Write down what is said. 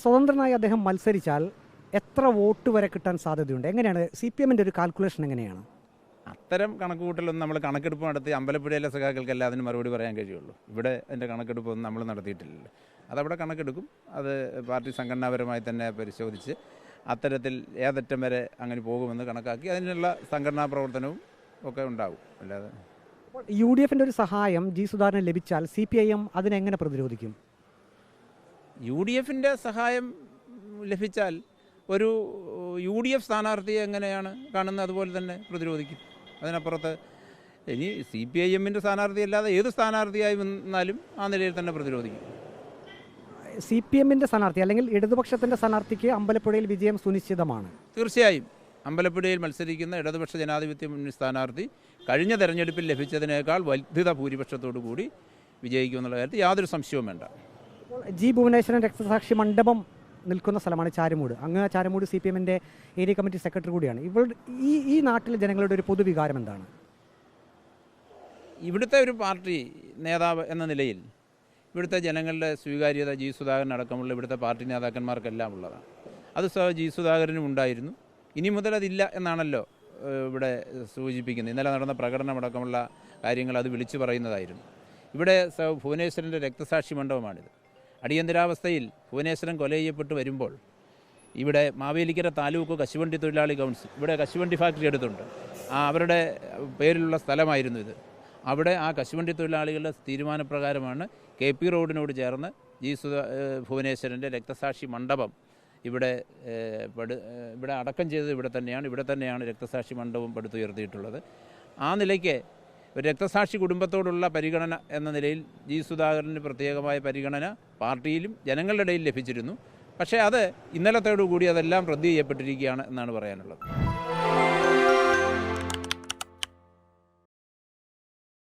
സ്വതന്ത്രനായി അദ്ദേഹം മത്സരിച്ചാൽ എത്ര വോട്ട് വരെ കിട്ടാൻ സാധ്യതയുണ്ട്? എങ്ങനെയാണ് CPM-ൻ്റെ ഒരു കാൽക്കുലേഷൻ എങ്ങനെയാണ്? അത്തരം കണക്കുകൂട്ടലൊന്നും നമ്മൾ കണക്കെടുപ്പ് നടത്തി അമ്പലപ്പുഴയിലെ സഖാക്കൾക്കല്ല അതിന് മറുപടി പറയാൻ കഴിയുള്ളൂ. ഇവിടെ അതിൻ്റെ കണക്കെടുപ്പൊന്നും നമ്മൾ നടത്തിയിട്ടില്ലല്ലോ. അതവിടെ കണക്കെടുക്കും. അത് പാർട്ടി സംഘടനാപരമായി തന്നെ പരിശോധിച്ച് അത്തരത്തിൽ ഏതറ്റം വരെ അങ്ങനെ പോകുമെന്ന് കണക്കാക്കി അതിനുള്ള സംഘടനാ പ്രവർത്തനവും ഒക്കെ ഉണ്ടാകും. അല്ലാതെ UDF-ൻ്റെ ഒരു സഹായം ജി സുധാകരന് ലഭിച്ചാൽ CPIM അതിനെങ്ങനെ പ്രതിരോധിക്കും? UDF-ൻ്റെ സഹായം ലഭിച്ചാൽ ഒരു UDF സ്ഥാനാർത്ഥിയെ എങ്ങനെയാണ് കാണുന്നത് അതുപോലെ തന്നെ പ്രതിരോധിക്കും. അതിനപ്പുറത്ത് ഇനി CPIM-ൻ്റെ സ്ഥാനാർത്ഥിയല്ലാതെ ഏത് സ്ഥാനാർത്ഥിയായി വന്നാലും ആ നിലയിൽ തന്നെ പ്രതിരോധിക്കും. CPM-ൻ്റെ സ്ഥാനാർത്ഥി അല്ലെങ്കിൽ ഇടതുപക്ഷത്തിൻ്റെ സ്ഥാനാർത്ഥിക്ക് അമ്പലപ്പുഴയിൽ വിജയം സുനിശ്ചിതമാണ്. തീർച്ചയായും അമ്പലപ്പുഴയിൽ മത്സരിക്കുന്ന ഇടതുപക്ഷ ജനാധിപത്യ മുന്നണി സ്ഥാനാർത്ഥി കഴിഞ്ഞ തെരഞ്ഞെടുപ്പിൽ ലഭിച്ചതിനേക്കാൾ വർദ്ധിത ഭൂരിപക്ഷത്തോടു കൂടി വിജയിക്കുമെന്നുള്ള കാര്യത്തിൽ യാതൊരു സംശയവും വേണ്ട. ജി ഭുവനേശ്വരൻ രക്തസാക്ഷി മണ്ഡപം നിൽക്കുന്ന സ്ഥലമാണ് ചാരുമൂട്. അങ്ങ് ചാരുമൂട് CPM-ൻ്റെ ഏരിയ കമ്മിറ്റി സെക്രട്ടറി കൂടിയാണ്. ഈ നാട്ടിലെ ജനങ്ങളുടെ ഒരു പൊതുവികാരം എന്താണ്? ഇവിടുത്തെ ഒരു പാർട്ടി നേതാവ് എന്ന നിലയിൽ ഇവിടുത്തെ ജനങ്ങളുടെ സ്വീകാര്യത ജി സുധാകരൻ അടക്കമുള്ള ഇവിടുത്തെ പാർട്ടി നേതാക്കന്മാർക്കെല്ലാം ഉള്ളതാണ്. അത് ജി സുധാകരനും ഉണ്ടായിരുന്നു. ഇനി മുതൽ അതില്ല എന്നാണല്ലോ ഇവിടെ സൂചിപ്പിക്കുന്നത്. ഇന്നലെ നടന്ന പ്രകടനമടക്കമുള്ള കാര്യങ്ങൾ അത് വിളിച്ചു പറയുന്നതായിരുന്നു. ഇവിടെ ഭുവനേശ്വരൻ്റെ രക്തസാക്ഷി മണ്ഡപമാണിത്. അടിയന്തരാവസ്ഥയിൽ ഭുവനേശ്വരൻ കൊല ചെയ്യപ്പെട്ട് വരുമ്പോൾ ഇവിടെ മാവേലിക്കര താലൂക്ക് കശുവണ്ടി തൊഴിലാളി കൗൺസിൽ ഇവിടെ കശുവണ്ടി ഫാക്ടറി എടുത്തുണ്ട്. അവരുടെ പേരിലുള്ള സ്ഥലമായിരുന്നു ഇത്. അവിടെ ആ കശുവണ്ടി തൊഴിലാളികളുടെ തീരുമാനപ്രകാരമാണ് KP റോഡിനോട് ചേർന്ന് ഭുവനേശ്വരൻ്റെ രക്തസാക്ഷി മണ്ഡപം ഇവിടെ അടക്കം ചെയ്തത് ഇവിടെ തന്നെയാണ് രക്തസാക്ഷി മണ്ഡപം പടുത്തുയർത്തിയിട്ടുള്ളത്. ആ നിലയ്ക്ക് ഒരു രക്തസാക്ഷി കുടുംബത്തോടുള്ള പരിഗണന എന്ന നിലയിൽ ജി സുധാകരന് പ്രത്യേകമായ പരിഗണന പാർട്ടിയിലും ജനങ്ങളുടെ ഇടയിൽ ലഭിച്ചിരുന്നു. പക്ഷേ അത് ഇന്നലത്തോടുകൂടി അതെല്ലാം റദ്ദ് ചെയ്യപ്പെട്ടിരിക്കുകയാണ് എന്നാണ് പറയാനുള്ളത്.